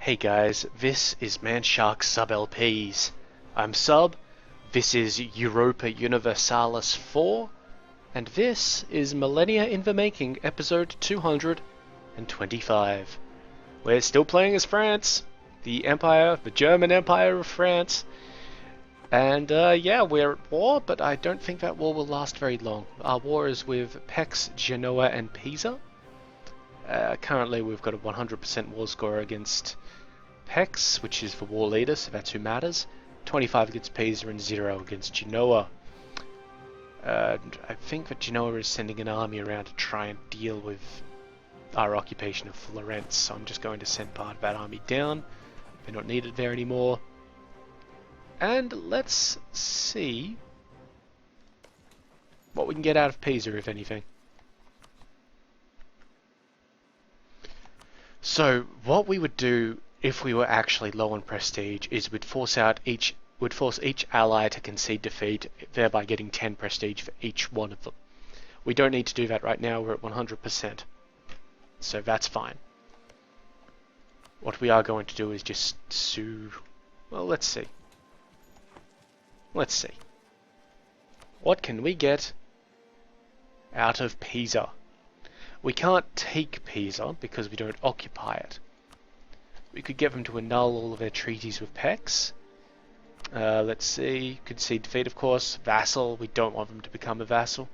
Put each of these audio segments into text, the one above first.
Hey guys, this is Manshark Sub LPs. I'm Sub, this is Europa Universalis IV, and this is Millennia in the Making, episode 225. We're still playing as France, the German Empire of France, and yeah, we're at war, but I don't think that war will last very long. Our war is with Pex, Genoa, and Pisa. Currently we've got a 100% war score against Pex, which is the war leader, so that's who matters. 25 against Pisa and 0 against Genoa. I think that Genoa is sending an army around to try and deal with our occupation of Florence, so I'm just going to send part of that army down. They're not needed there anymore. And let's see what we can get out of Pisa, if anything. So, what we would do if we were actually low on prestige is we'd force each ally to concede defeat, thereby getting 10 prestige for each one of them. We don't need to do that right now, we're at 100%. So that's fine. What we are going to do is just sue... Well, let's see. Let's see. What can we get out of Pisa? We can't take Pisa because we don't occupy it. We could get them to annul all of their treaties with Pex. Let's see. Concede defeat, of course. Vassal. We don't want them to become a vassal.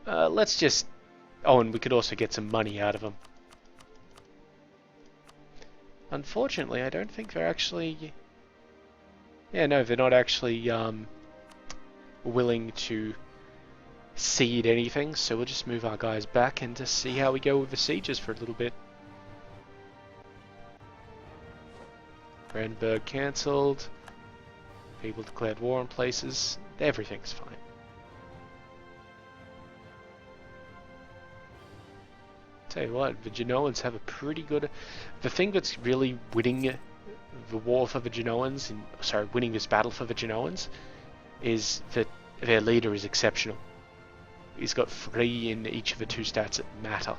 Let's just... Oh, and we could also get some money out of them. Unfortunately, I don't think they're actually... Yeah, no, they're not actually willing to cede anything, so we'll just move our guys back and just see how we go with the sieges for a little bit. Brandenburg cancelled. People declared war on places. Everything's fine. Tell you what, the Genoans have a pretty good... The thing that's really winning the war for the Genoans, winning this battle for the Genoans, is that their leader is exceptional. He's got 3 in each of the 2 stats that matter.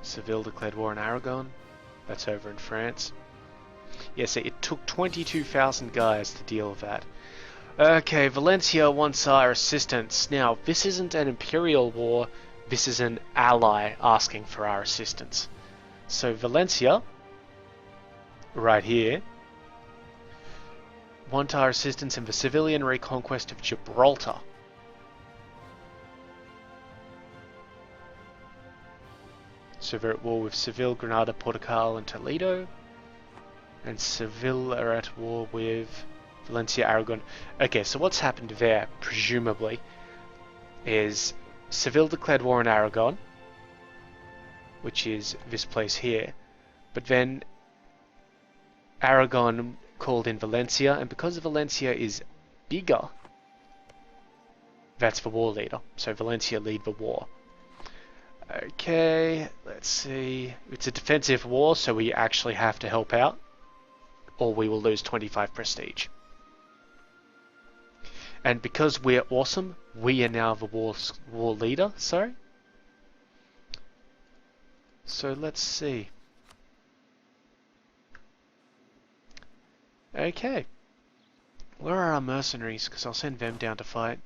Seville declared war on Aragon. That's over in France. Yes, it took 22,000 guys to deal with that. Okay, Valencia wants our assistance. Now, this isn't an imperial war, this is an ally asking for our assistance. So Valencia, right here, want our assistance in the civilian reconquest of Gibraltar. So they're at war with Seville, Granada, Portugal, and Toledo. And Seville are at war with Valencia, Aragon. Okay, so what's happened there, presumably, is Seville declared war on Aragon, which is this place here. But then Aragon called in Valencia, and because Valencia is bigger, that's the war leader. So Valencia lead the war. Okay, let's see. It's a defensive war, so we actually have to help out, or we will lose 25 prestige. And because we're awesome, we are now the war leader, sorry. So let's see. Okay. Where are our mercenaries? Because I'll send them down to fight.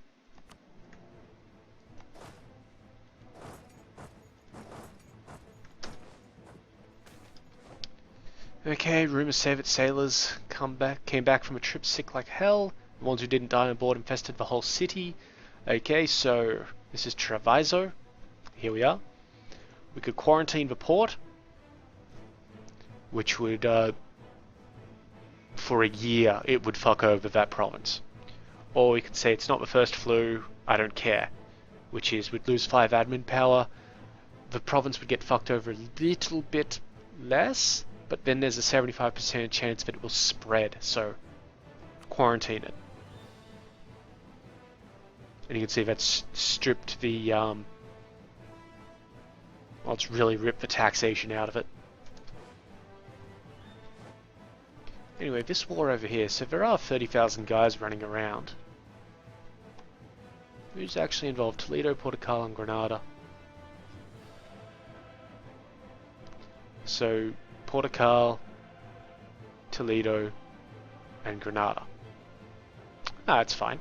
Okay, rumours say that sailors came back from a trip sick like hell. The ones who didn't die on board infested the whole city. Okay, so this is Treviso. Here we are. We could quarantine the port, which would, for a year, it would fuck over that province. Or we could say it's not the first flu, I don't care. Which is, we'd lose 5 admin power. The province would get fucked over a little bit less, but then there's a 75% chance that it will spread, so quarantine it. And you can see that's stripped the, well, it's really ripped the taxation out of it. Anyway, this war over here, so there are 30,000 guys running around. Who's actually involved? Toledo, Portugal, and Granada. So, Portugal, Toledo, and Granada. Ah, that's fine.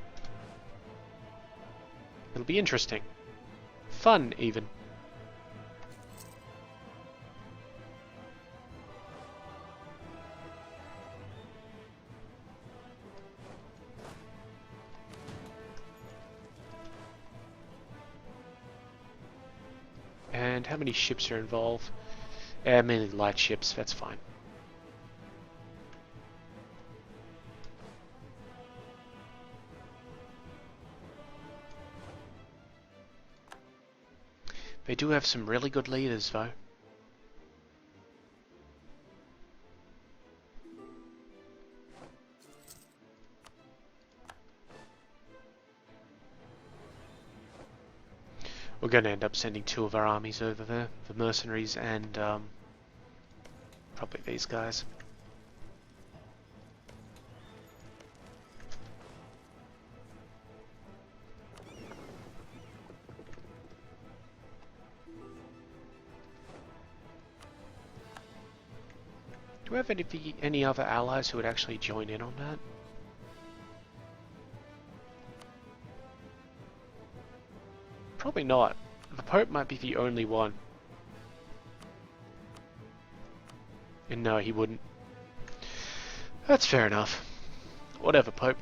It'll be interesting. Fun, even. And how many ships are involved? Mainly light ships, that's fine. They do have some really good leaders, though. We're going to end up sending 2 of our armies over there, the mercenaries and probably these guys. Do we have any other allies who would actually join in on that? Probably not. The Pope might be the only one. And no, he wouldn't. That's fair enough. Whatever, Pope.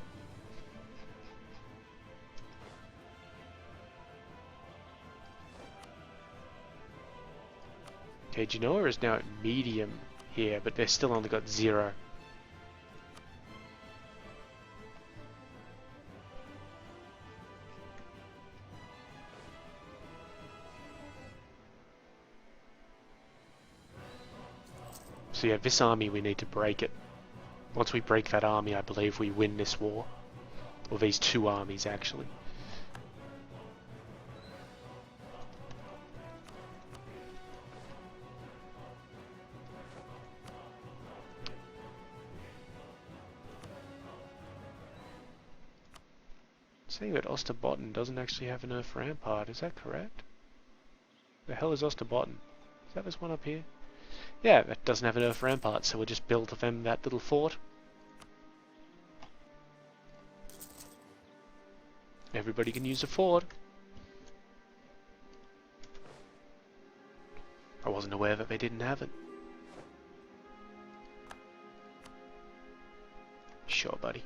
Okay, Genoa is now at medium here, but they've still only got 0. So yeah, this army, we need to break it. Once we break that army, I believe we win this war. Or these 2 armies, actually. Saying that Osterbotten doesn't actually have an Earth Rampart, is that correct? The hell is Osterbotten? Is that this one up here? Yeah, it doesn't have an Earth Rampart, so we'll just build them that little fort. Everybody can use a fort. I wasn't aware that they didn't have it. Sure, buddy.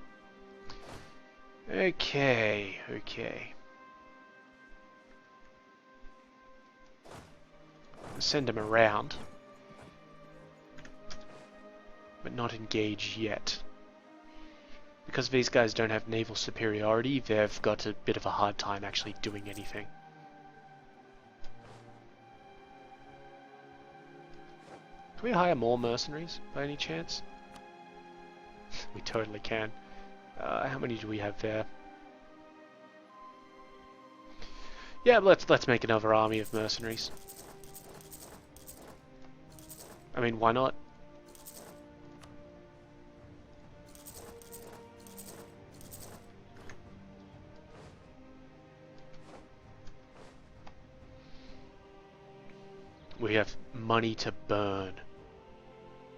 Okay. Send them around. But not engage yet. Because these guys don't have naval superiority, they've got a bit of a hard time actually doing anything. Can we hire more mercenaries by any chance? We totally can. How many do we have there? Yeah, let's make another army of mercenaries. I mean, why not? We have money to burn,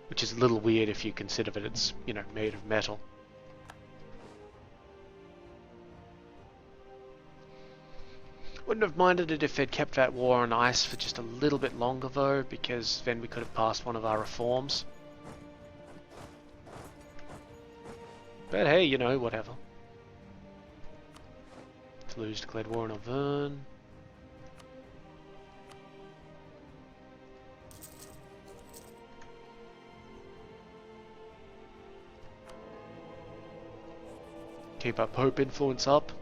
which is a little weird if you consider that it's, you know, made of metal. Wouldn't have minded it if they'd kept that war on ice for just a little bit longer though, because then we could have passed one of our reforms. But hey, you know, whatever. Toulouse declared war on Auvergne. Keep our Pope influence up.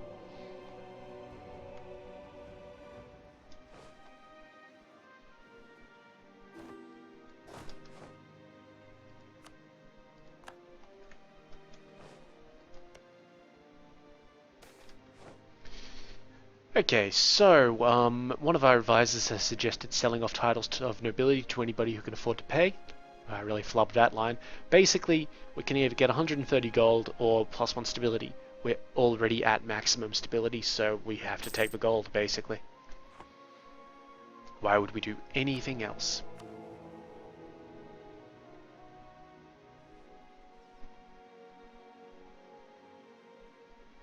Okay, so one of our advisors has suggested selling off titles of nobility to anybody who can afford to pay. I really flubbed that line. Basically, we can either get 130 gold or +1 stability. We're already at maximum stability, so we have to take the gold, basically. Why would we do anything else?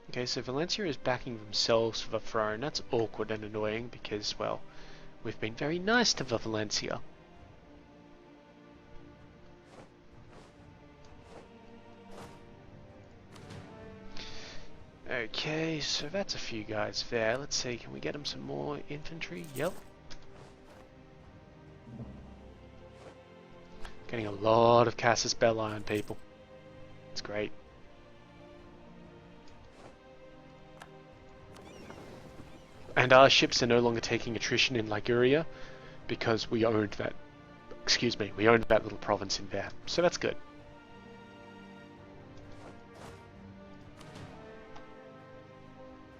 Okay, so Valencia is backing themselves for the throne. That's awkward and annoying because, well, we've been very nice to the Valencia. Okay, so that's a few guys there. Let's see, can we get them some more infantry? Yep. Getting a lot of Casus Belli on people. It's great. And our ships are no longer taking attrition in Liguria because we owned that, we owned that little province in there. So that's good.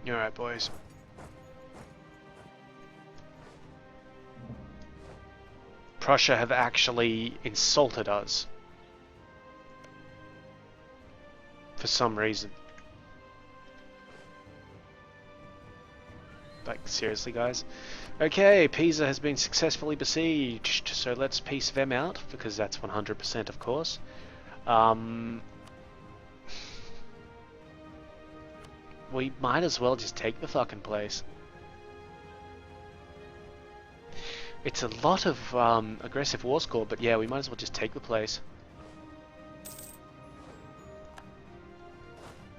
Alright, boys. Prussia have actually insulted us. For some reason. Like, seriously, guys? Okay, Pisa has been successfully besieged, so let's peace them out, because that's 100% of course. We might as well just take the fucking place. It's a lot of aggressive war score, but yeah, we might as well just take the place.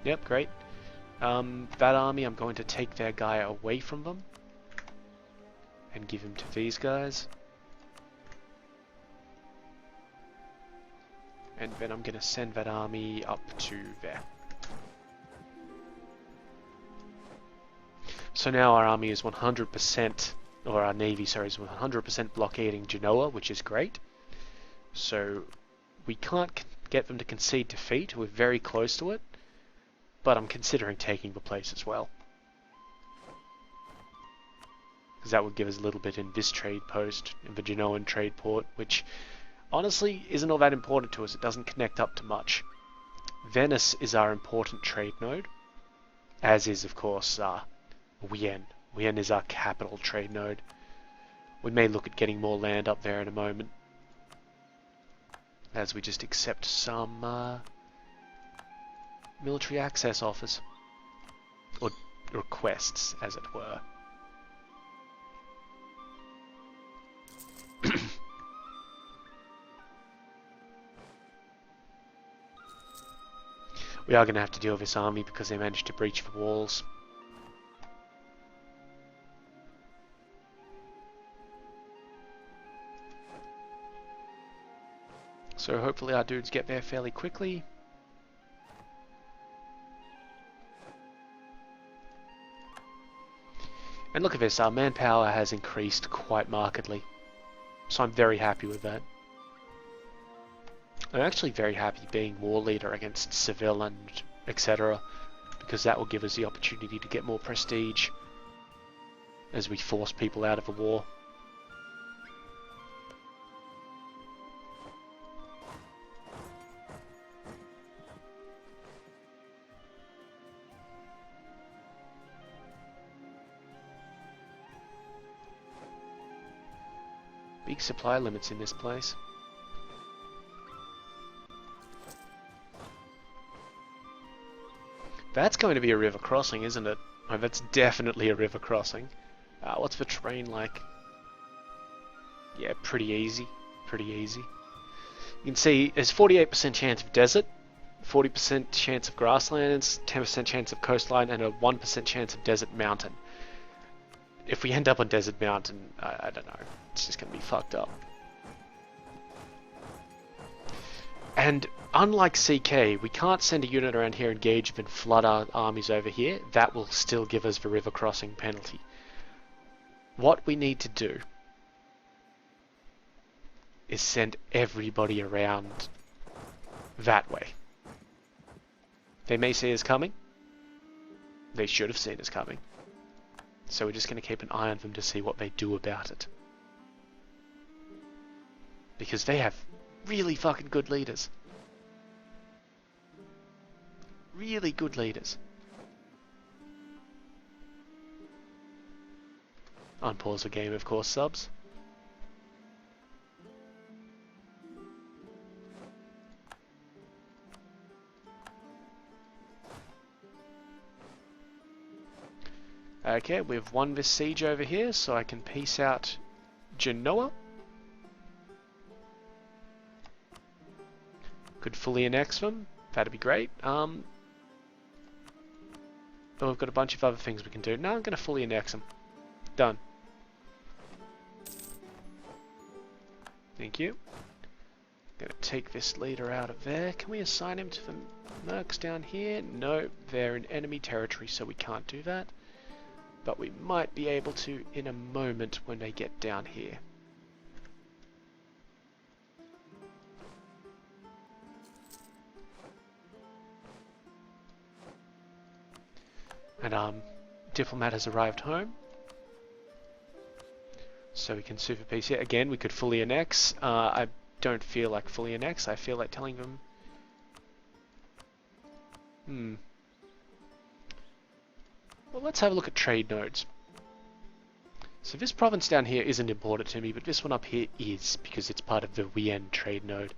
Yep, great. That army, I'm going to take their guy away from them and give him to these guys. And then I'm going to send that army up to there. So now our army is 100%, or our navy, sorry, is 100% blockading Genoa, which is great. So we can't get them to concede defeat, we're very close to it, but I'm considering taking the place as well. Because that would give us a little bit in this trade post, in the Genoan trade port, which honestly isn't all that important to us, it doesn't connect up to much. Venice is our important trade node, as is of course Wien. Wien is our capital trade node. We may look at getting more land up there in a moment, as we just accept some military access offers, or requests, as it were. We are going to have to deal with this army because they managed to breach the walls. So hopefully our dudes get there fairly quickly. And look at this, our manpower has increased quite markedly. So I'm very happy with that. I'm actually very happy being war leader against Seville and etc. because that will give us the opportunity to get more prestige as we force people out of the war. Big supply limits in this place. That's going to be a river crossing, isn't it? Oh, that's definitely a river crossing. What's the terrain like? Yeah, pretty easy. Pretty easy. You can see there's 48% chance of desert, 40% chance of grasslands, 10% chance of coastline, and a 1% chance of desert mountain. If we end up on desert mountain, I don't know. It's just going to be fucked up. And unlike CK, we can't send a unit around here, engage, and flood our armies over here. That will still give us the river crossing penalty. What we need to do is send everybody around that way. They may see us coming. They should have seen us coming. So we're just going to keep an eye on them to see what they do about it. Because they have Really fucking good leaders. Really good leaders. Unpause the game, of course, subs. Okay, we've won this siege over here, so I can peace out Genoa. Could fully annex them. That'd be great. Oh, we've got a bunch of other things we can do. No, I'm going to fully annex them. Done. Thank you. Gonna take this leader out of there. Can we assign him to the mercs down here? No, they're in enemy territory, so we can't do that. But we might be able to in a moment when they get down here. And diplomat has arrived home. So we can super peace here. Again, we could fully annex. I don't feel like fully annex. I feel like telling them... Well, let's have a look at trade nodes. So this province down here isn't important to me, but this one up here is, because it's part of the Wien trade node.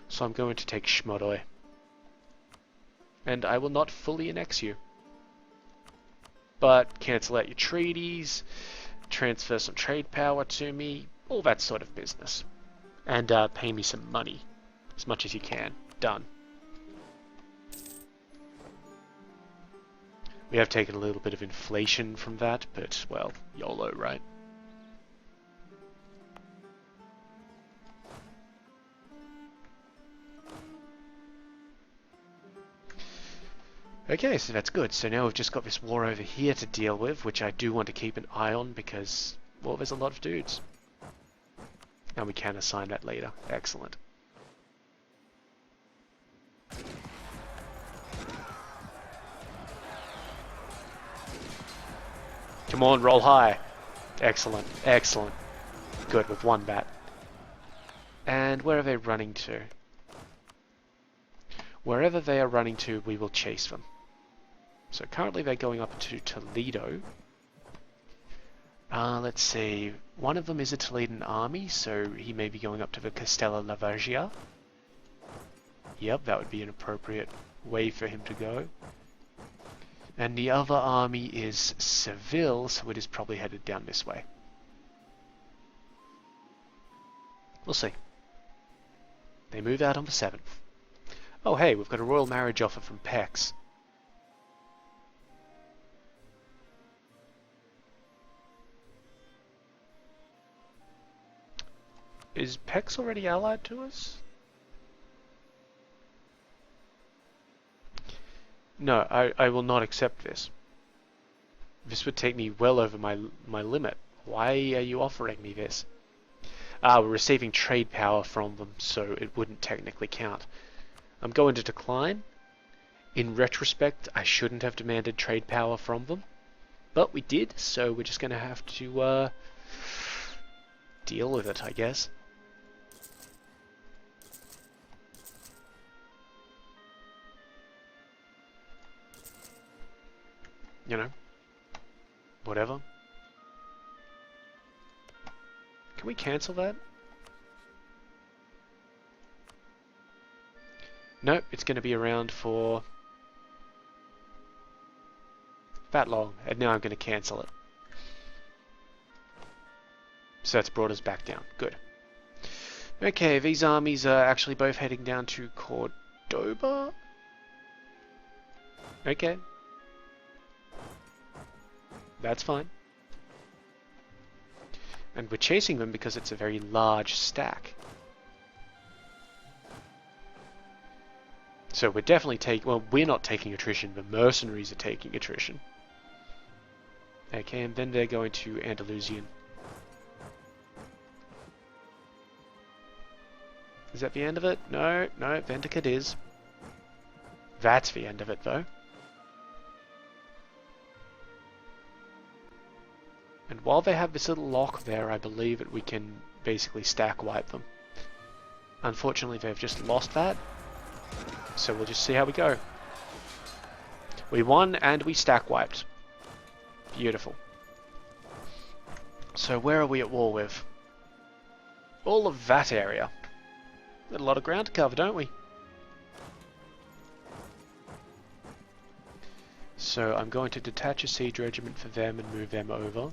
So I'm going to take Shmodoi. And I will not fully annex you. But cancel out your treaties, transfer some trade power to me, all that sort of business. And pay me some money, as much as you can. Done. We have taken a little bit of inflation from that, but, well, YOLO, right? Okay, so that's good. So now we've just got this war over here to deal with, which I do want to keep an eye on because, well, there's a lot of dudes. And we can assign that later. Excellent. Come on, roll high. Excellent, excellent. Good, we've won that. And where are they running to? Wherever they are running to, we will chase them. So currently they're going up to Toledo. Let's see. One of them is a Toledan army, so he may be going up to the Castella La Vergia. Yep, that would be an appropriate way for him to go. And the other army is Seville, so it is probably headed down this way. We'll see. They move out on the 7th. Oh hey, we've got a royal marriage offer from Pex. Is Pex already allied to us? No, I will not accept this. This would take me well over my limit. Why are you offering me this? We're receiving trade power from them, so it wouldn't technically count. I'm going to decline. In retrospect, I shouldn't have demanded trade power from them. But we did, so we're just going to have to deal with it, I guess. You know, whatever. Can we cancel that? Nope, it's going to be around for that long, and now I'm going to cancel it. So that's brought us back down. Good. Okay, these armies are actually both heading down to Cordoba. Okay. That's fine. And we're chasing them because it's a very large stack. So we're definitely taking... Well, we're not taking attrition, the mercenaries are taking attrition. Okay, and then they're going to Andalusian. Is that the end of it? No, no, Vendicat is. That's the end of it, though. And while they have this little lock there, I believe that we can basically stack wipe them. Unfortunately, they've just lost that. So we'll just see how we go. We won and we stack wiped. Beautiful. So where are we at war with? All of that area. Got a lot of ground to cover, don't we? So I'm going to detach a siege regiment for them and move them over.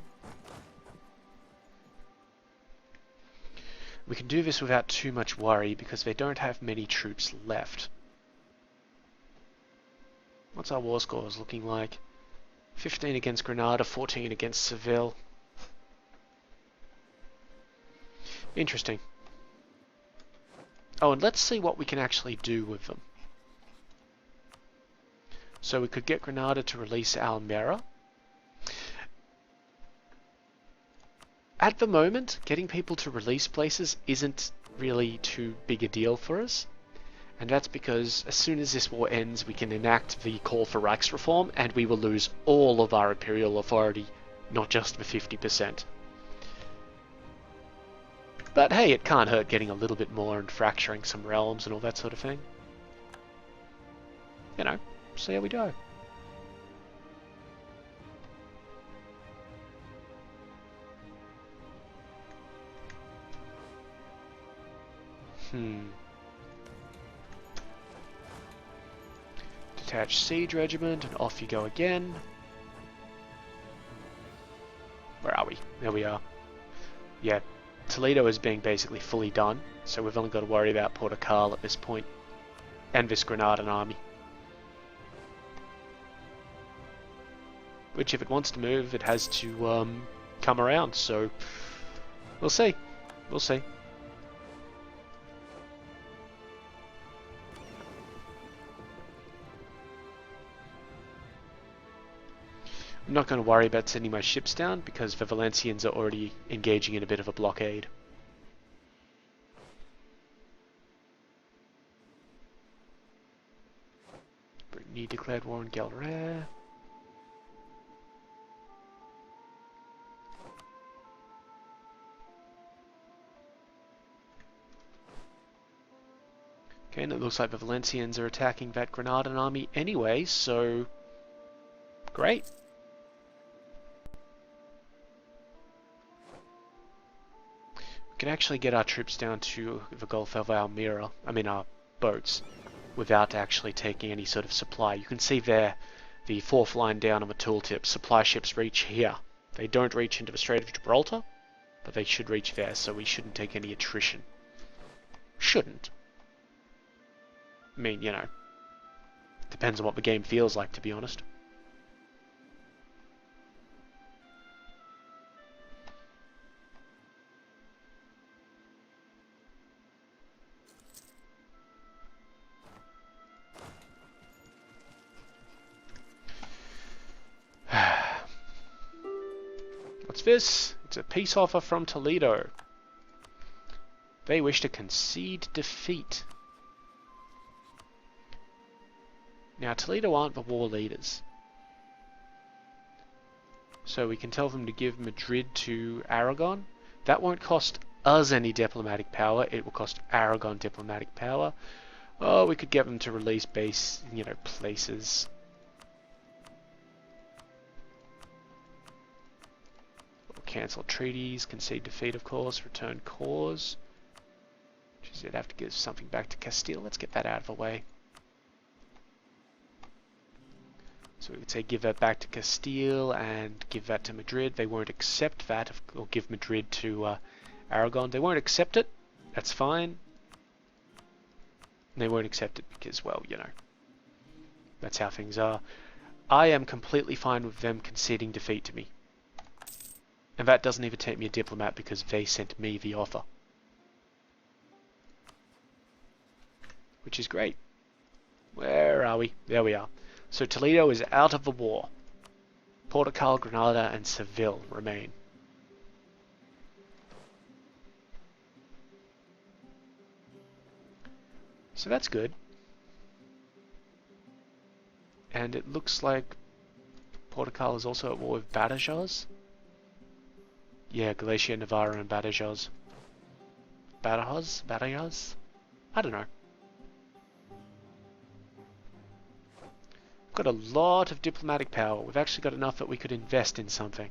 We can do this without too much worry because they don't have many troops left. What's our war scores looking like? 15 against Granada, 14 against Seville. Interesting. Oh, and let's see what we can actually do with them. So we could get Granada to release Almera. At the moment, getting people to release places isn't really too big a deal for us. And that's because as soon as this war ends, we can enact the call for Reichsreform and we will lose all of our imperial authority, not just the 50%. But hey, it can't hurt getting a little bit more and fracturing some realms and all that sort of thing. You know, see how we go. Detach siege regiment and off you go again. Where are we? There we are. Yeah, Toledo is being basically fully done, so we've only got to worry about Portugal at this point, and this Granadan army. Which, if it wants to move, it has to come around, so we'll see. We'll see. I'm not going to worry about sending my ships down because the Valencians are already engaging in a bit of a blockade. Brittany declared war on Galrere. Okay, and it looks like the Valencians are attacking that Granadan army anyway, so great. We can actually get our troops down to the Gulf of Almira, our boats, without actually taking any sort of supply. You can see there, the fourth line down on the tooltip, supply ships reach here. They don't reach into the Strait of Gibraltar, but they should reach there, so we shouldn't take any attrition. Shouldn't. I mean, you know, depends on what the game feels like, to be honest. What's this? It's a peace offer from Toledo. They wish to concede defeat. Now, Toledo aren't the war leaders. So we can tell them to give Madrid to Aragon. That won't cost us any diplomatic power. It will cost Aragon diplomatic power. Oh, we could get them to release base, places. Cancel treaties, concede defeat, of course, return cause. Which is, they'd have to give something back to Castile. Let's get that out of the way. So we would say give that back to Castile and give that to Madrid. They won't accept that, or give Madrid to Aragon. They won't accept it. That's fine. And they won't accept it because, well, that's how things are. I am completely fine with them conceding defeat to me. And that doesn't even take me a diplomat because they sent me the offer. Which is great. Where are we? There we are. So Toledo is out of the war. Portugal, Granada, and Seville remain. So that's good. And it looks like Portugal is also at war with Badajoz. Yeah, Galicia, Navarra, and Badajoz. Badajoz? I don't know. We've got a lot of diplomatic power. We've actually got enough that we could invest in something.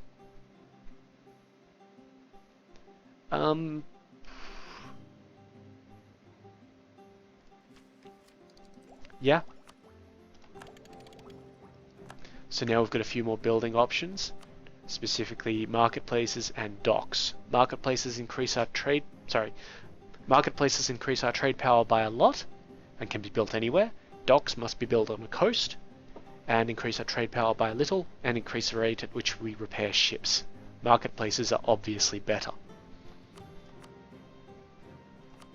Yeah. So now we've got a few more building options, specifically marketplaces and docks. Marketplaces increase our trade power by a lot and can be built anywhere. Docks must be built on the coast and increase our trade power by a little and increase the rate at which we repair ships. Marketplaces are obviously better.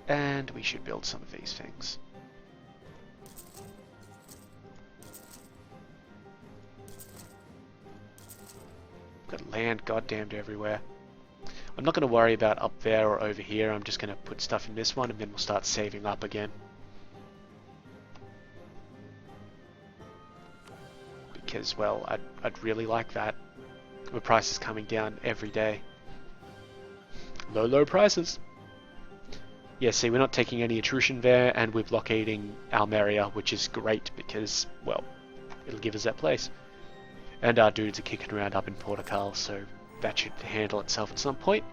And we should build some of these things. Got land goddamned everywhere. I'm not going to worry about up there or over here. I'm just going to put stuff in this one and then we'll start saving up again. Because, well, I'd really like that. The price is coming down every day. Low prices. Yeah, see, we're not taking any attrition there, and we're blockading Almeria, which is great because, well, it'll give us that place. And our dudes are kicking around up in Portugal, so that should handle itself at some point.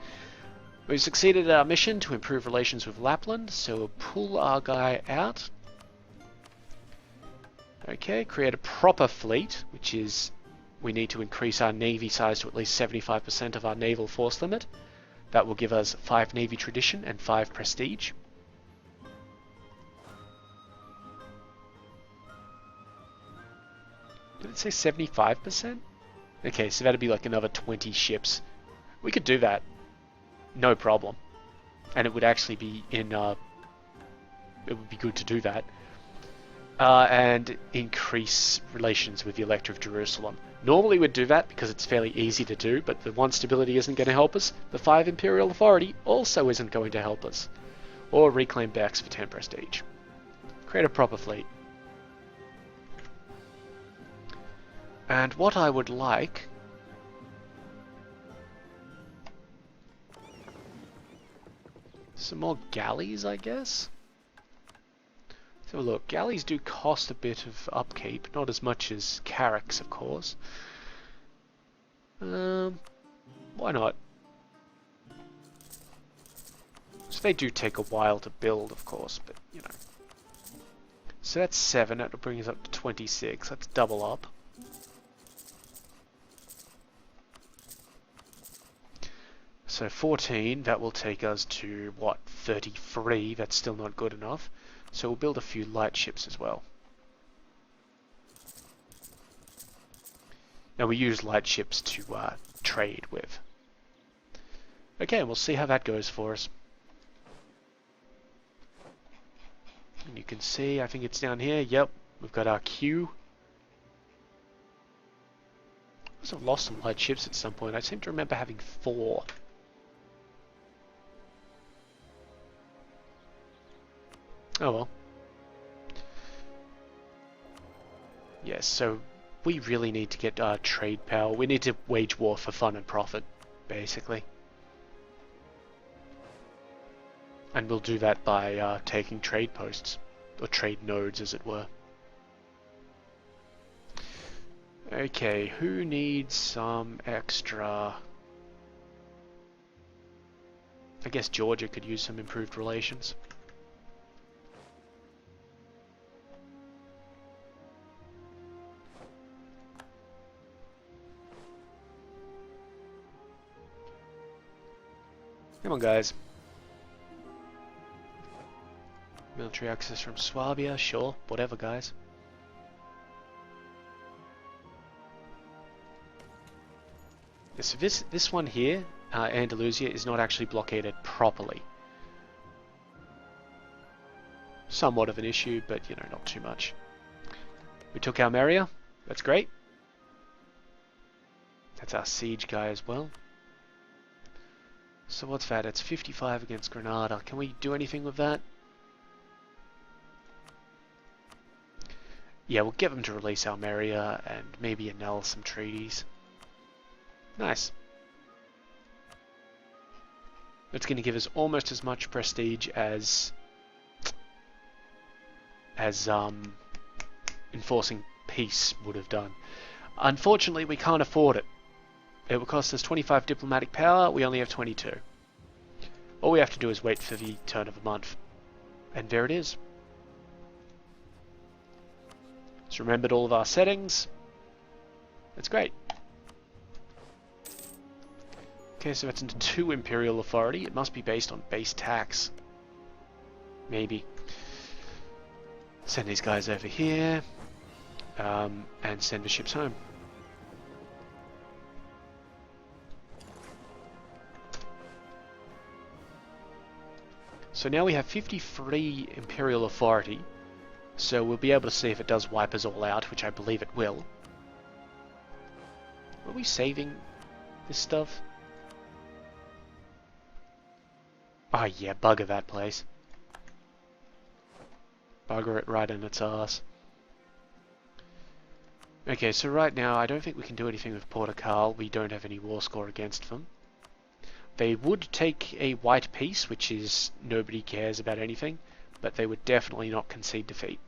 We've succeeded at our mission to improve relations with Lapland, so we'll pull our guy out. Okay, create a proper fleet, which is we need to increase our navy size to at least 75% of our naval force limit. That will give us 5 navy tradition and 5 prestige. Did it say 75%? Okay, so that'd be like another 20 ships. We could do that. No problem. And it would actually be in... it would be good to do that. And increase relations with the Elector of Jerusalem. Normally we'd do that because it's fairly easy to do, but the 1 stability isn't going to help us. The 5 imperial authority also isn't going to help us. Or reclaim Bex for 10 prestige. Create a proper fleet. And what I would like... some more galleys, I guess? So look, galleys do cost a bit of upkeep, not as much as carracks, of course. Why not? So they do take a while to build, of course, but, you know. So that's 7, that'll bring us up to 26, let's double up. So 14, that will take us to, what, 33, that's still not good enough. So we'll build a few light ships as well. Now we use light ships to trade with. Okay, we'll see how that goes for us. And you can see, I think it's down here, yep, we've got our queue. I must have lost some light ships at some point. I seem to remember having 4. Oh well. Yes, so we really need to get our trade power. We need to wage war for fun and profit, basically. And we'll do that by taking trade posts, or trade nodes as it were. Okay, who needs some extra... I guess Georgia could use some improved relations. Come on, guys. Military access from Swabia, sure, whatever, guys. So this one here, Andalusia, is not actually blockaded properly. Somewhat of an issue, but you know, not too much. We took Almeria, that's great. That's our siege guy as well. So what's that? It's 55 against Granada. Can we do anything with that? Yeah, we'll get them to release Almeria and maybe annul some treaties. Nice. It's going to give us almost as much prestige as as enforcing peace would have done. Unfortunately, we can't afford it. It would cost us 25 diplomatic power, we only have 22. All we have to do is wait for the turn of a month. And there it is. It's remembered all of our settings. That's great. Okay, so that's into 2 imperial authority. It must be based on base tax. Maybe. Send these guys over here. And send the ships home. So now we have 53 imperial authority. So we'll be able to see if it does wipe us all out, which I believe it will. Were we saving this stuff? Oh yeah, bugger that place. Bugger it right in its arse. Okay, so right now I don't think we can do anything with Portugal. We don't have any war score against them. They would take a white peace, which is nobody cares about anything, but they would definitely not concede defeat.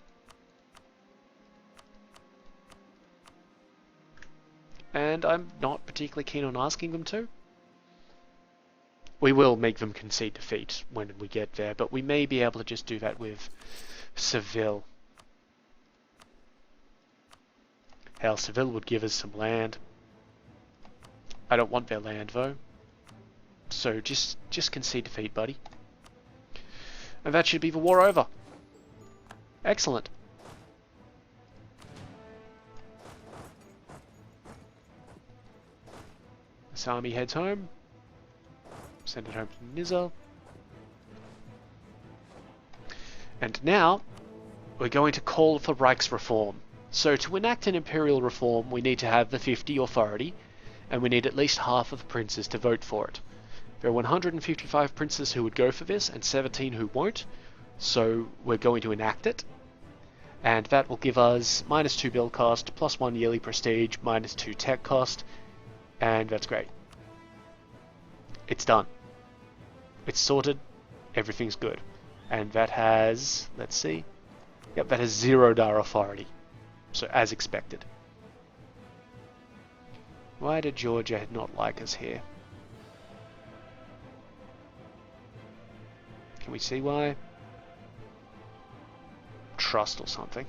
And I'm not particularly keen on asking them to. We will make them concede defeat when we get there, but we may be able to just do that with Seville. Hell, Seville would give us some land. I don't want their land though. So just concede defeat, buddy. And that should be the war over. Excellent. This army heads home. Send it home to Nizza. And now, we're going to call for Reichsreform. So to enact an imperial reform, we need to have the 50 authority, and we need at least half of the princes to vote for it. There are 155 princes who would go for this, and 17 who won't, so we're going to enact it. And that will give us -2 build cost, +1 yearly prestige, -2 tech cost, and that's great. It's done. It's sorted, everything's good. And that has, let's see, yep, that has 0 Dar authority. So as expected. Why did Georgia not like us here? Can we see why? Trust or something.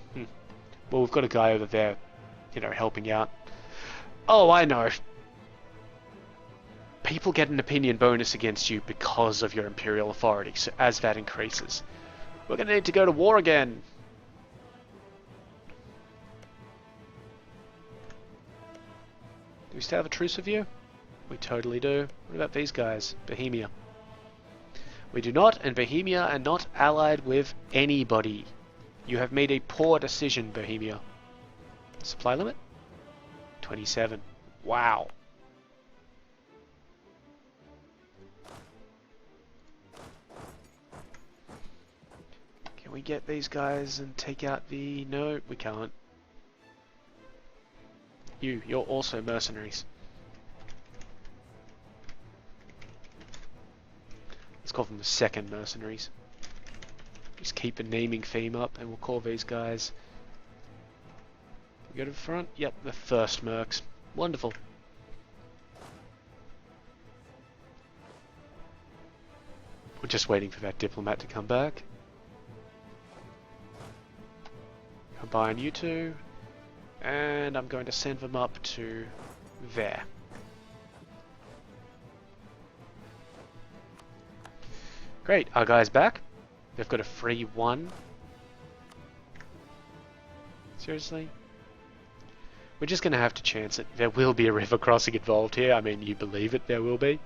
Well, we've got a guy over there, you know, helping out. Oh, I know. People get an opinion bonus against you because of your imperial authority, so as that increases. We're going to need to go to war again. Do we still have a truce with you? We totally do. What about these guys? Bohemia. We do not, and Bohemia are not allied with anybody. You have made a poor decision, Bohemia. Supply limit? 27. Wow. Can we get these guys and take out the... No, we can't. You're also mercenaries. Let's call them the second mercenaries. Just keep a naming theme up and we'll call these guys... We go to the front? Yep, the first mercs. Wonderful. We're just waiting for that diplomat to come back. Combine you two. And I'm going to send them up to there. Great, our guy's back. They've got a free 1. Seriously? We're just going to have to chance it. There will be a river crossing involved here. I mean, you believe it, there will be.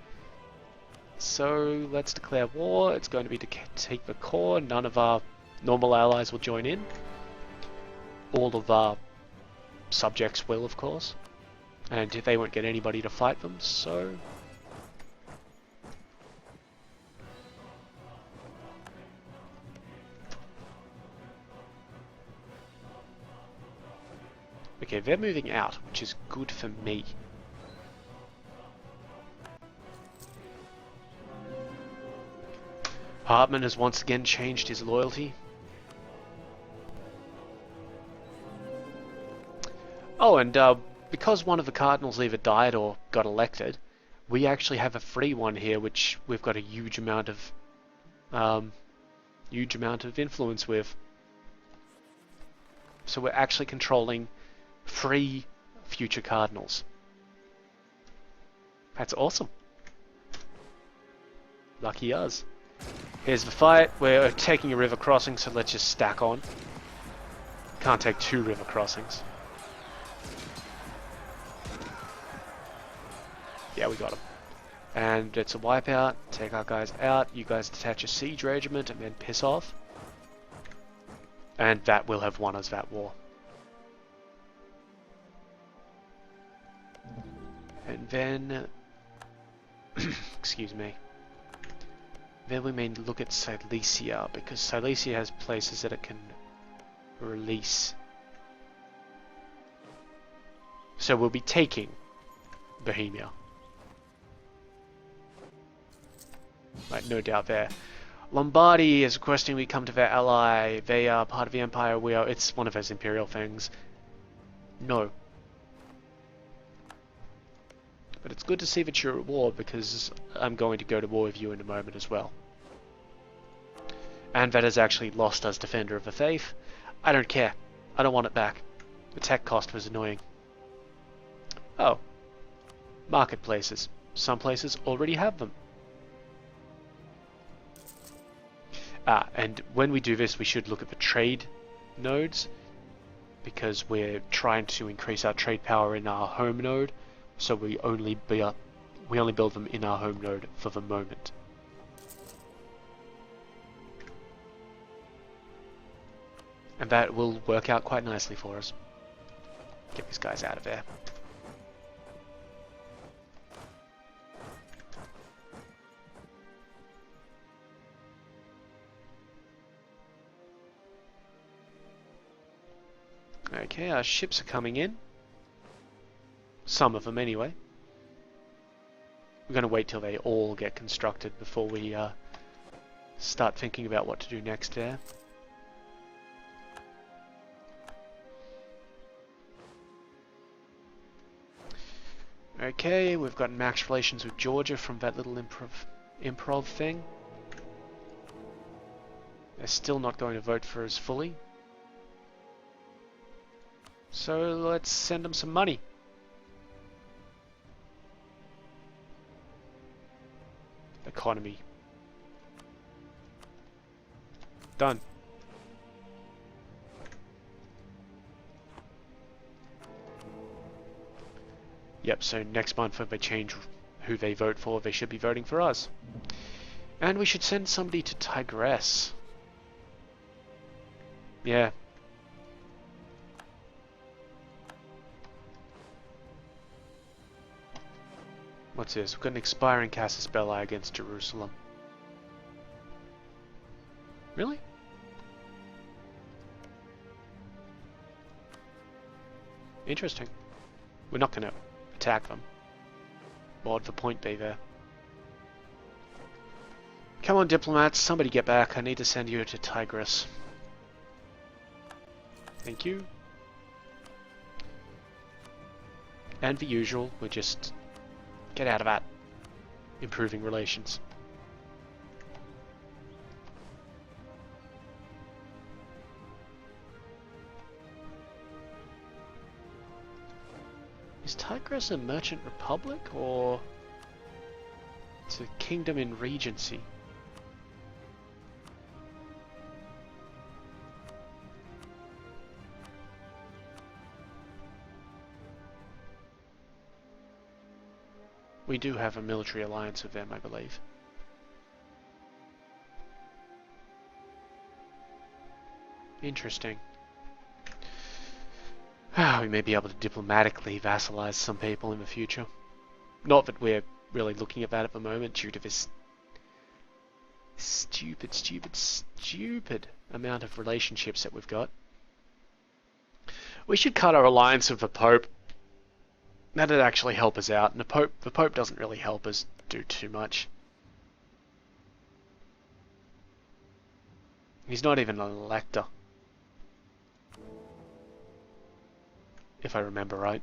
So, let's declare war. It's going to be to take the core. None of our normal allies will join in. All of our subjects will, of course. And they won't get anybody to fight them, so... Okay, they're moving out, which is good for me. Hartmann has once again changed his loyalty. Oh, and because one of the cardinals either died or got elected, we actually have a free one here, which we've got a um, huge amount of influence with. So we're actually controlling free future cardinals. That's awesome. Lucky us. Here's the fight. We're taking a river crossing, so let's just stack on. Can't take 2 river crossings. Yeah, we got him. And it's a wipeout. Take our guys out. You guys detach a siege regiment and then piss off. And that will have won us that war. And then... excuse me. Then we may look at Silesia, because Silesia has places that it can release. So we'll be taking Bohemia. Right, no doubt there. Lombardy is requesting we come to their ally. They are part of the empire. We are. It's one of those imperial things. No. But it's good to see that you're at war, because I'm going to go to war with you in a moment as well. And that has actually lost us Defender of the Faith. I don't care. I don't want it back. The tech cost was annoying. Oh. Marketplaces. Some places already have them. And when we do this, we should look at the trade nodes, because we're trying to increase our trade power in our home node, so we only build them in our home node for the moment. And that will work out quite nicely for us. Get these guys out of there. Okay, our ships are coming in. Some of them anyway. We're going to wait till they all get constructed before we start thinking about what to do next there. Okay, we've got max relations with Georgia from that little improv thing. They're still not going to vote for us fully. So let's send them some money. Economy. Done. Yep, so next month if they change who they vote for, they should be voting for us. And we should send somebody to Tigress. Yeah. What's this? We've got an expiring Casus Belli against Jerusalem. Really? Interesting. We're not going to attack them. What would the point be there? Come on, diplomats, somebody get back. I need to send you to Tigris. Thank you. And the usual, we just get out of that. Improving relations. Is Tigris a merchant republic, or it's a kingdom in regency? We do have a military alliance with them, I believe. Interesting. We may be able to diplomatically vassalize some people in the future. Not that we're really looking at that at the moment due to this stupid amount of relationships that we've got. We should cut our alliance with the Pope. That'd actually help us out, and the Pope doesn't really help us do too much. He's not even an elector. if I remember right.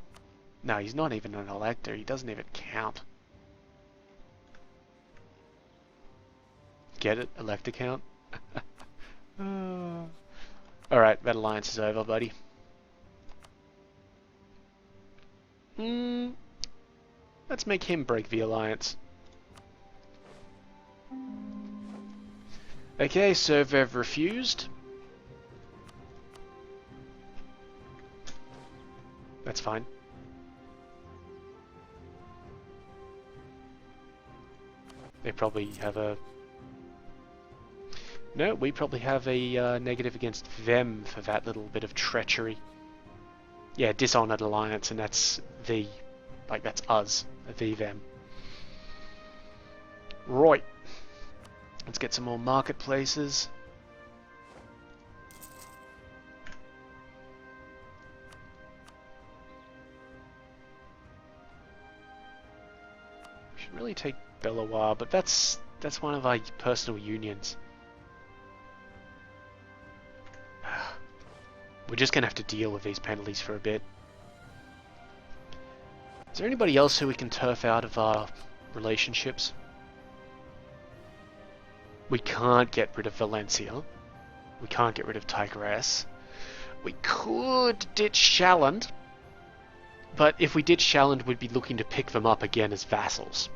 No, he's not even an elector. He doesn't even count. Get it? Elector count? Alright, that alliance is over, buddy. Let's make him break the alliance. Okay, so they've refused. That's fine. They probably have a... No, we probably have a negative against them for that little bit of treachery. Yeah, dishonored alliance, and that's the... Like, that's us. The them. Right. Let's get some more marketplaces. We should really take Bellois, but that's one of our personal unions. We're just gonna have to deal with these penalties for a bit. Is there anybody else who we can turf out of our relationships? We can't get rid of Valencia. We can't get rid of Tigress. We could ditch Shalland. But if we ditch Shalland, we'd be looking to pick them up again as vassals.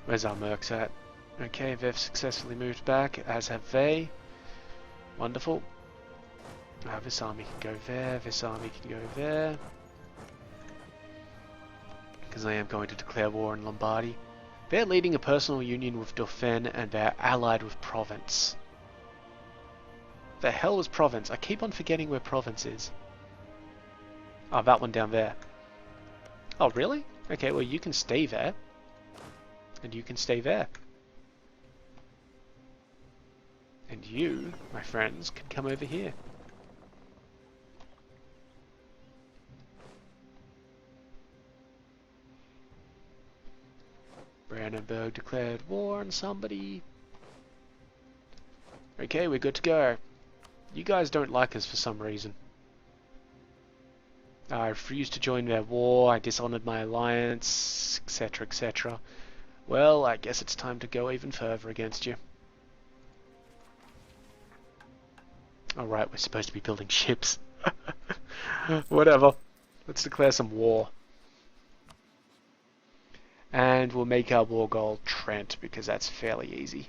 Where's our mercs at? Okay, they've successfully moved back, as have they. Wonderful. This army can go there, this army can go there. Because I am going to declare war on Lombardy. They're leading a personal union with Dauphin and they're allied with Provence. The hell was Provence? I keep on forgetting where Provence is. Oh, that one down there. Oh, really? Okay, well you can stay there. And you can stay there. And you, my friends, can come over here. Brandenburg declared war on somebody. Okay, we're good to go. You guys don't like us for some reason. I refused to join their war, I dishonored my alliance, etc, etc. Well, I guess it's time to go even further against you. Alright, we're supposed to be building ships. Whatever. Let's declare some war. And we'll make our war goal Trent, because that's fairly easy.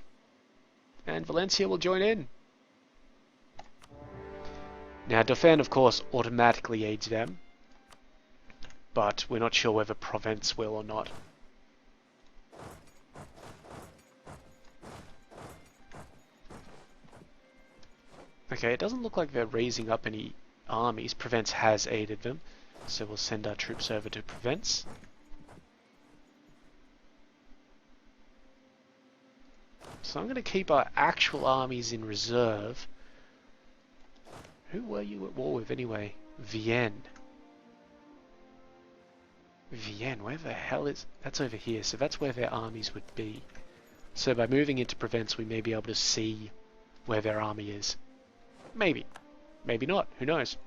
And Valencia will join in. Now, Dauphin, of course, automatically aids them. But we're not sure whether Provence will or not. Okay, it doesn't look like they're raising up any armies. Provence has aided them. So we'll send our troops over to Provence. So I'm going to keep our actual armies in reserve. Who were you at war with anyway? Vienne. Vienne, where the hell is... That's over here, so that's where their armies would be. So by moving into Provence, we may be able to see where their army is. Maybe. Maybe not. Who knows?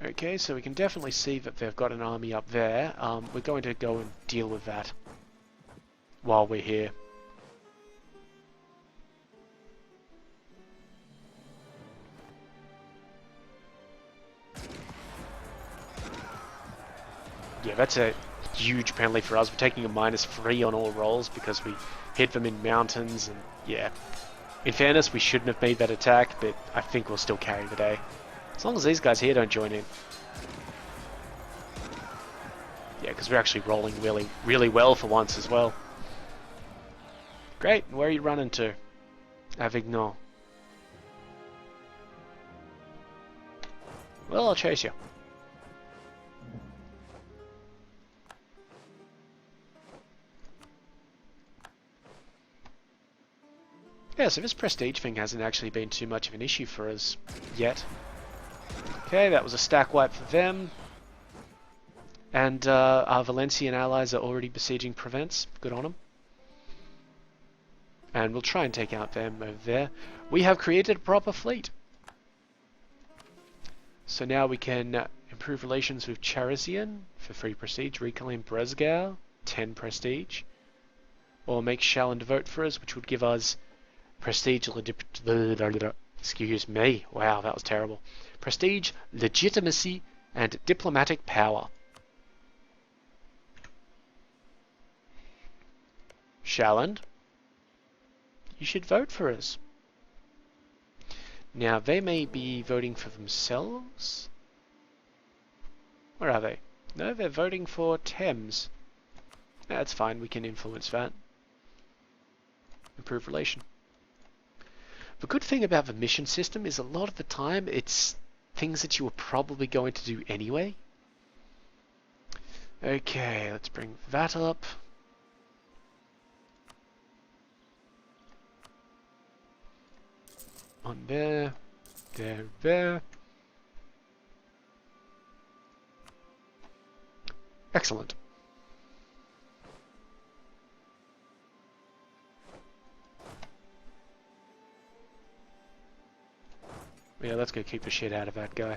Okay, so we can definitely see that they've got an army up there. We're going to go and deal with that while we're here. Yeah, that's a huge penalty for us. We're taking a -3 on all rolls because we hit them in mountains, and yeah. In fairness, we shouldn't have made that attack, but I think we'll still carry the day. As long as these guys here don't join in. Yeah, because we're actually rolling really, really well for once as well. Great, where are you running to? Avignon. Well, I'll chase you. Yeah, so this prestige thing hasn't actually been too much of an issue for us yet. Okay, that was a stack wipe for them. And our Valencian allies are already besieging Provence. Good on them. And we'll try and take out them over there. We have created a proper fleet. So now we can improve relations with Charisian for 3 prestige, reclaim Bresgau, 10 prestige, or make Shalland vote for us, which would give us prestige, excuse me, wow, that was terrible. Prestige, legitimacy, and diplomatic power. Shalland, you should vote for us. Now, they may be voting for themselves. Where are they? No, they're voting for Thames. That's fine, we can influence that. Improve relation. The good thing about the mission system is a lot of the time it's things that you were probably going to do anyway. Okay, let's bring that up. On there, there. Excellent. Yeah, let's go kick the shit out of that guy.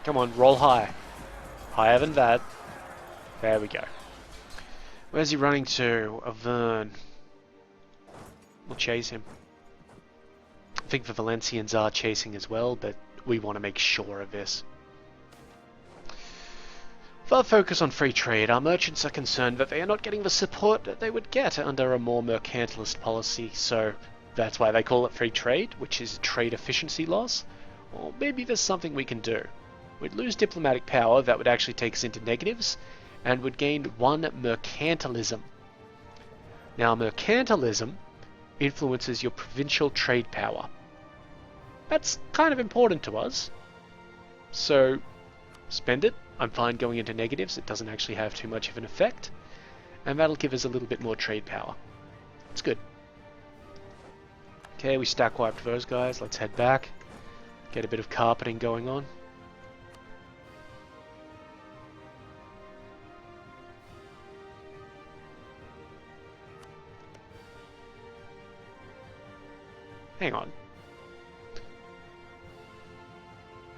Come on, roll high. Higher than that. There we go. Where's he running to? Auvergne. We'll chase him. I think the Valencians are chasing as well, but we want to make sure of this. For our focus on free trade, our merchants are concerned that they are not getting the support that they would get under a more mercantilist policy, so that's why they call it free trade, which is trade efficiency loss. Or maybe there's something we can do. We'd lose diplomatic power, that would actually take us into negatives, and would gain 1 mercantilism. Now, mercantilism influences your provincial trade power. That's kind of important to us. So, spend it. I'm fine going into negatives, it doesn't actually have too much of an effect. And that'll give us a little bit more trade power. It's good. Okay, we stack wiped those guys, let's head back. Get a bit of carpeting going on. Hang on.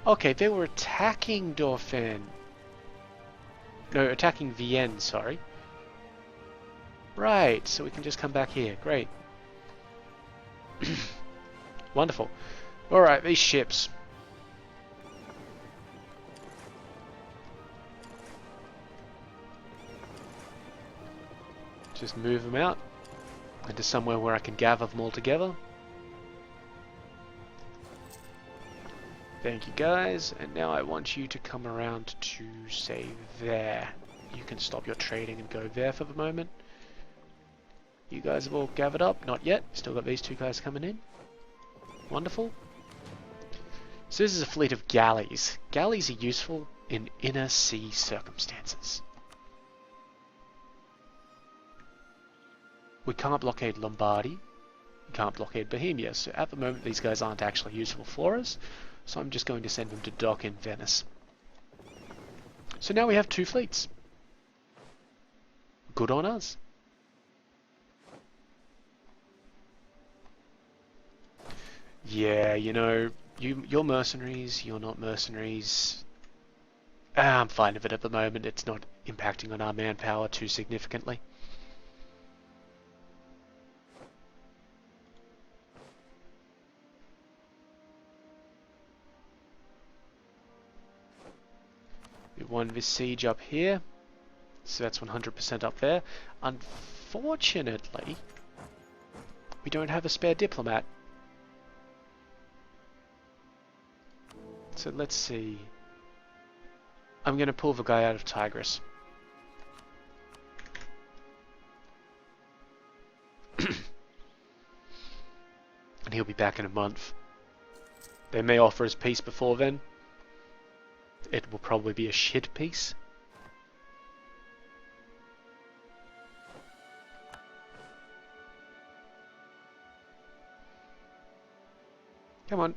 Okay, they were attacking Dauphin. No, attacking Vienne, sorry. Right, so we can just come back here. Great. Wonderful. Alright, these ships. Just move them out into somewhere where I can gather them all together. Thank you guys, and now I want you to come around to, say, there. You can stop your trading and go there for the moment. You guys have all gathered up? Not yet. Still got these 2 guys coming in. Wonderful. So this is a fleet of galleys. Galleys are useful in inner sea circumstances. We can't blockade Lombardy. We can't blockade Bohemia, so at the moment these guys aren't actually useful for us. So I'm just going to send them to dock in Venice. So now we have 2 fleets. Good on us. Yeah, you know, you're mercenaries, you're not mercenaries. I'm fine with it at the moment, it's not impacting on our manpower too significantly. We won this siege up here, so that's 100% up there. Unfortunately, we don't have a spare diplomat. So let's see. I'm going to pull the guy out of Tigris. and he'll be back in a month. They may offer us peace before then. It will probably be a shit peace. Come on.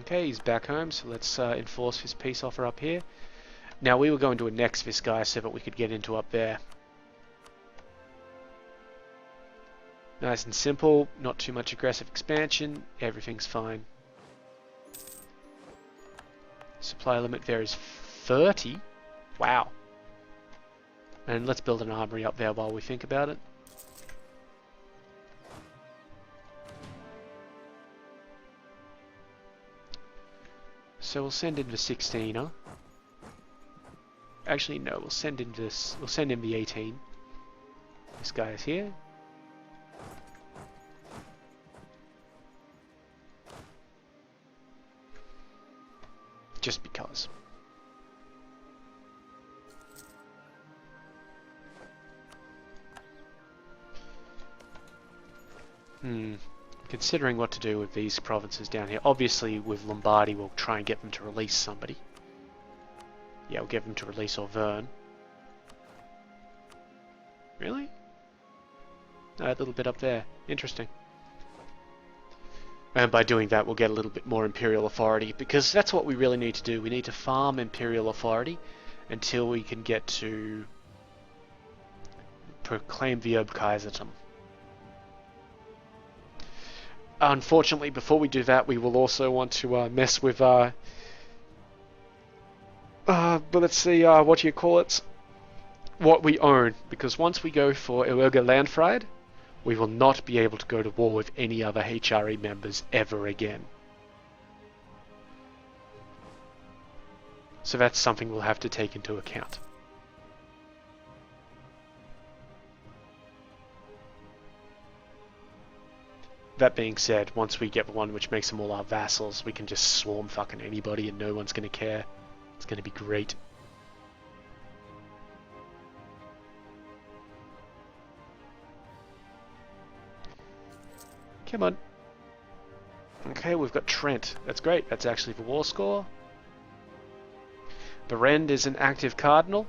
Okay, he's back home, so let's enforce his peace offer up here. Now, we were going to annex this guy so that we could get into up there. Nice and simple, not too much aggressive expansion, everything's fine. Supply limit there is 30. Wow. And let's build an armory up there while we think about it. So we'll send in the 16er. Actually, no, we'll send in this. We'll send in the 18. This guy is here. Just because. Considering what to do with these provinces down here. Obviously, with Lombardy, we'll try and get them to release somebody. Yeah, we'll get them to release Auvergne. Really? A little bit up there. Interesting. And by doing that, we'll get a little bit more imperial authority, because that's what we really need to do. We need to farm imperial authority until we can get to proclaim the Erbkaisertum. Unfortunately, before we do that, we will also want to mess with, but let's see, what do you call it? What we own, because once we go for Ewerger Landfried, we will not be able to go to war with any other HRE members ever again. So that's something we'll have to take into account. That being said, once we get the one which makes them all our vassals, we can just swarm fucking anybody and no one's gonna care. It's gonna be great. Come on. Okay, we've got Trent. That's great. That's actually the war score. Berend is an active cardinal.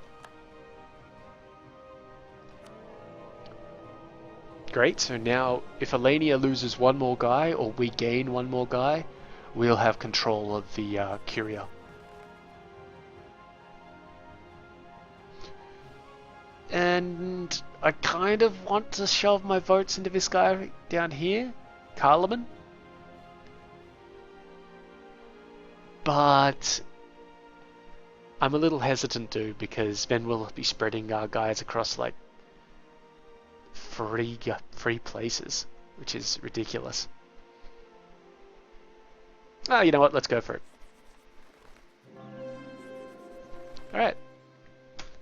Great, so now if Alania loses one more guy, or we gain one more guy, we'll have control of the Curia. And I kind of want to shove my votes into this guy down here, Carloman. But I'm a little hesitant to, because then we'll be spreading our guys across like three places, which is ridiculous. Oh, you know what? Let's go for it. Alright.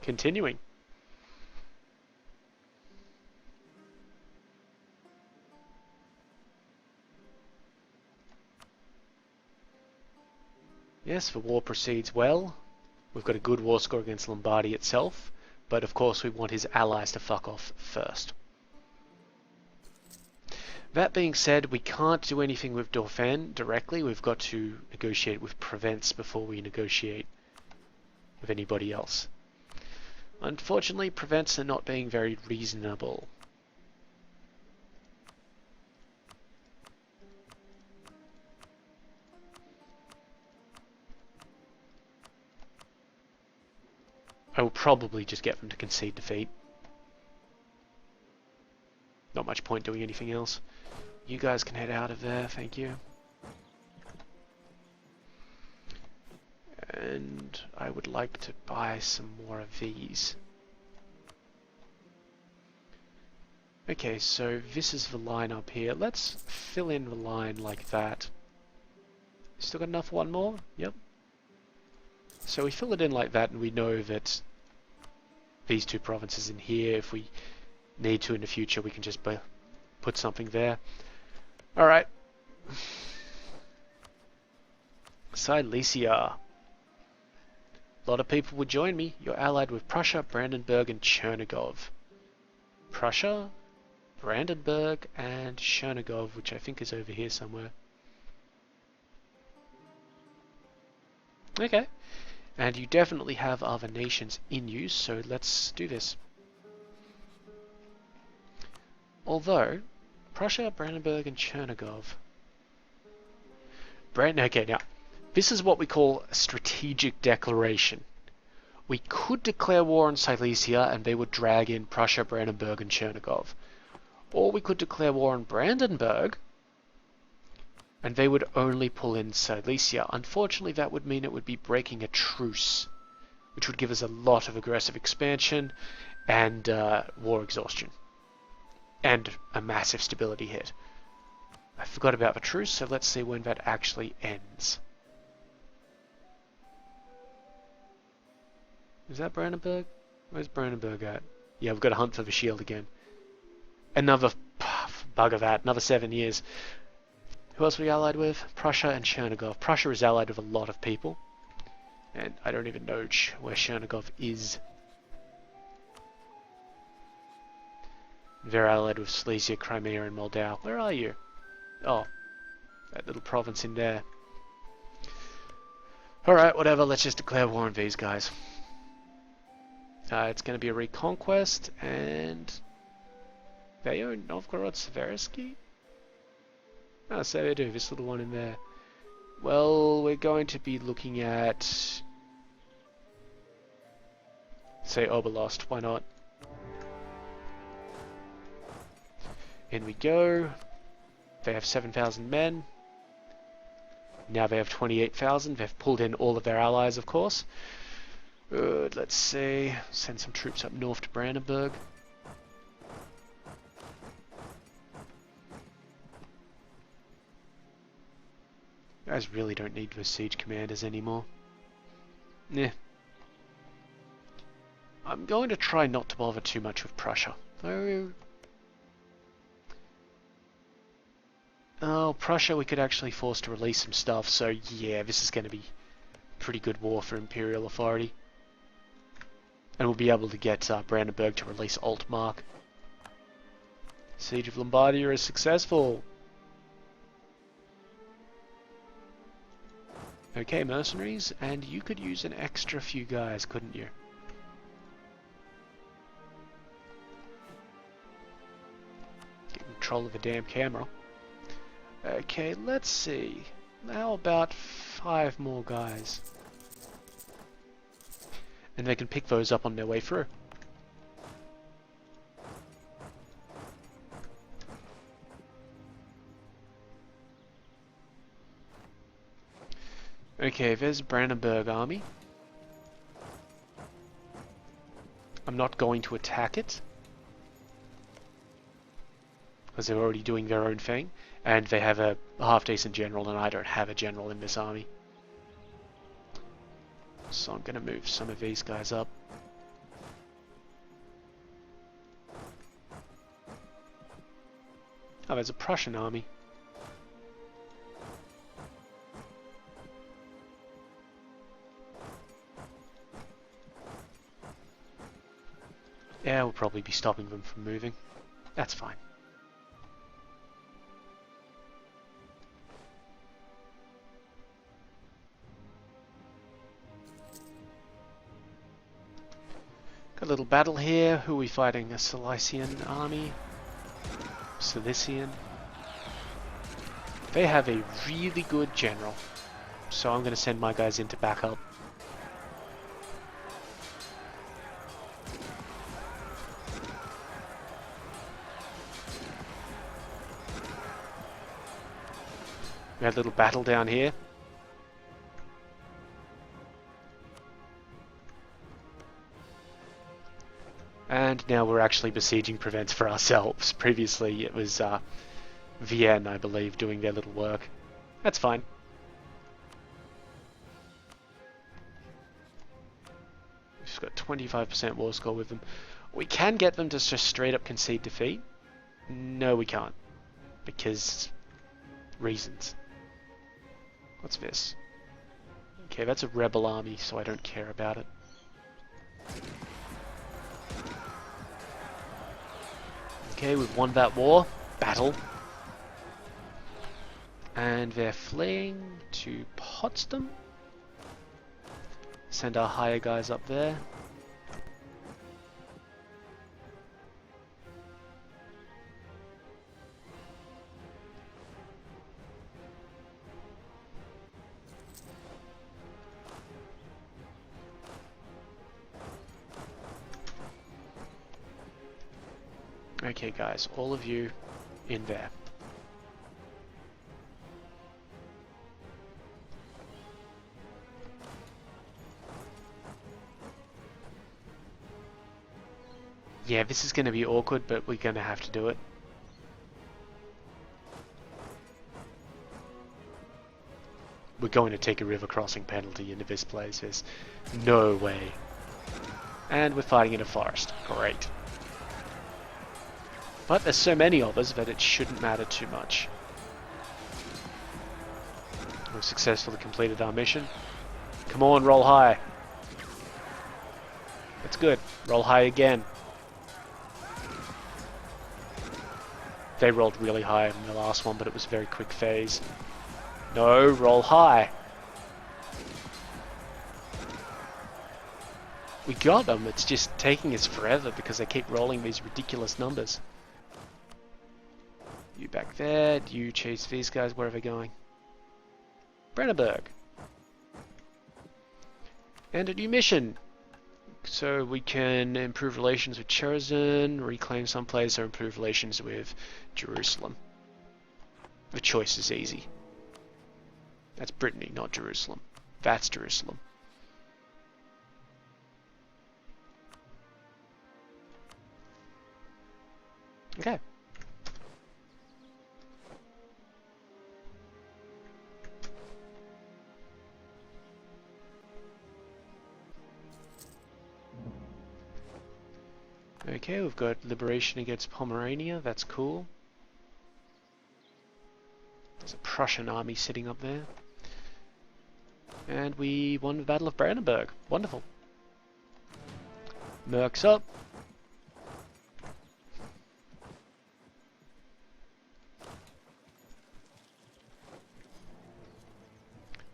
Continuing. Yes, the war proceeds well. We've got a good war score against Lombardy itself, but of course we want his allies to fuck off first. That being said, we can't do anything with Dauphin directly. We've got to negotiate with Provence before we negotiate with anybody else. Unfortunately, Provence are not being very reasonable. I will probably just get them to concede defeat. Not much point doing anything else. You guys can head out of there, thank you. And I would like to buy some more of these. Okay, so this is the line up here. Let's fill in the line like that. Still got enough for one more? Yep. So we fill it in like that, and we know that these two provinces in here, if we need to in the future, we can just put something there. Alright. Silesia. A lot of people would join me. You're allied with Prussia, Brandenburg, and Chernigov. Prussia? Brandenburg and Chernigov, which I think is over here somewhere. Okay, and you definitely have other nations in use, so let's do this. Although, Prussia, Brandenburg and Chernigov. Okay, now, this is what we call a strategic declaration. We could declare war on Silesia and they would drag in Prussia, Brandenburg and Chernigov. Or we could declare war on Brandenburg and they would only pull in Silesia. Unfortunately, that would mean it would be breaking a truce, which would give us a lot of aggressive expansion and war exhaustion. And a massive stability hit. I forgot about the truce, so let's see when that actually ends. Is that Brandenburg? Where's Brandenburg at? Yeah, we've got to hunt for the shield again. Another bug of that, another 7 years. Who else are we allied with? Prussia and Chernigov. Prussia is allied with a lot of people. And I don't even know where Chernigov is. They're allied with Silesia, Crimea and Moldau. Where are you? Oh, that little province in there. Alright, whatever, let's just declare war on these guys. It's going to be a reconquest, and they own Novgorod Seversky? Oh, so they do, this little one in there. Well, we're going to be looking at, say, Oberlost, why not? In we go. They have 7,000 men. Now they have 28,000. They've pulled in all of their allies, of course. Good, let's see. Send some troops up north to Brandenburg. You guys really don't need those siege commanders anymore. Nah. I'm going to try not to bother too much with Prussia. Oh, Prussia we could actually force to release some stuff, so yeah, this is going to be pretty good war for Imperial authority. And we'll be able to get Brandenburg to release Altmark. Siege of Lombardia is successful. Okay, mercenaries, and you could use an extra few guys, couldn't you? Get control of the damn camera. Okay, let's see. How about 5 more guys? And they can pick those up on their way through. Okay, there's Brandenburg army. I'm not going to attack it, because they're already doing their own thing, and they have a half-decent general, and I don't have a general in this army. So I'm going to move some of these guys up. Oh, there's a Prussian army. Yeah, we'll probably be stopping them from moving. That's fine. Got a little battle here. Who are we fighting? A Cilician army? Cilician? They have a really good general. So I'm going to send my guys in to back up. We had a little battle down here. And now we're actually besieging Provence for ourselves. Previously it was Vienne, I believe, doing their little work. That's fine. We've just got 25% war score with them. We can get them to just straight up concede defeat. No, we can't. Because reasons. What's this? Okay, that's a rebel army, so I don't care about it. Okay, we've won that war. Battle. And they're fleeing to Potsdam. Send our higher guys up there. Okay guys, all of you in there. Yeah, this is going to be awkward, but we're going to have to do it. We're going to take a river crossing penalty into this place. There's no way. And we're fighting in a forest. Great. But there's so many of us that it shouldn't matter too much. We've successfully completed our mission. Come on, roll high. That's good. Roll high again. They rolled really high in the last one, but it was a very quick phase. No, roll high. We got them, it's just taking us forever because they keep rolling these ridiculous numbers. You back there, you chase these guys, where are they going? Brandenburg. And a new mission. So we can improve relations with Chosen, reclaim some place, or improve relations with Jerusalem. The choice is easy. That's Brittany, not Jerusalem. That's Jerusalem. Okay. Okay, we've got liberation against Pomerania, that's cool. There's a Prussian army sitting up there. And we won the Battle of Brandenburg. Wonderful. Mercs up.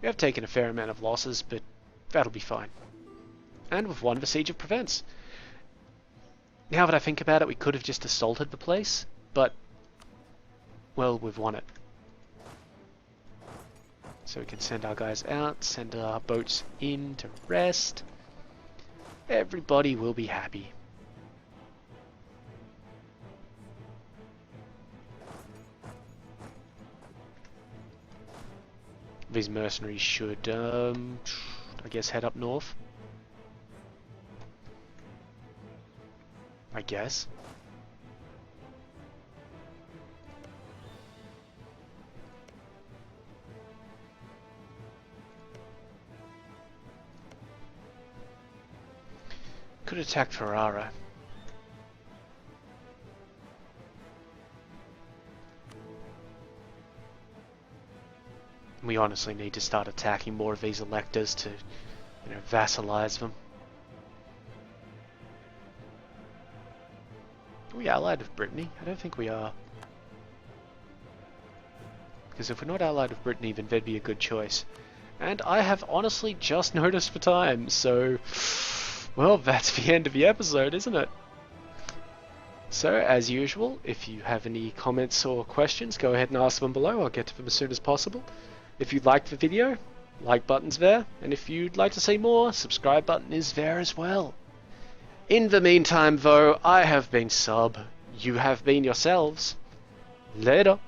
We have taken a fair amount of losses, but that'll be fine. And we've won the Siege of Provence. Now that I think about it, we could have just assaulted the place, but, well, we've won it. So we can send our guys out, send our boats in to rest. Everybody will be happy. These mercenaries should, I guess, head up north. I guess. Could attack Ferrara. We honestly need to start attacking more of these electors to, vassalize them. Are we allied with Brittany? I don't think we are. Because if we're not allied with Brittany, then they'd be a good choice. And I have honestly just noticed the time, so... Well, that's the end of the episode, isn't it? So, as usual, if you have any comments or questions, go ahead and ask them below. I'll get to them as soon as possible. If you liked the video, like button's there. And if you'd like to see more, subscribe button is there as well. In the meantime, though, I have been Sub. You have been yourselves. Later.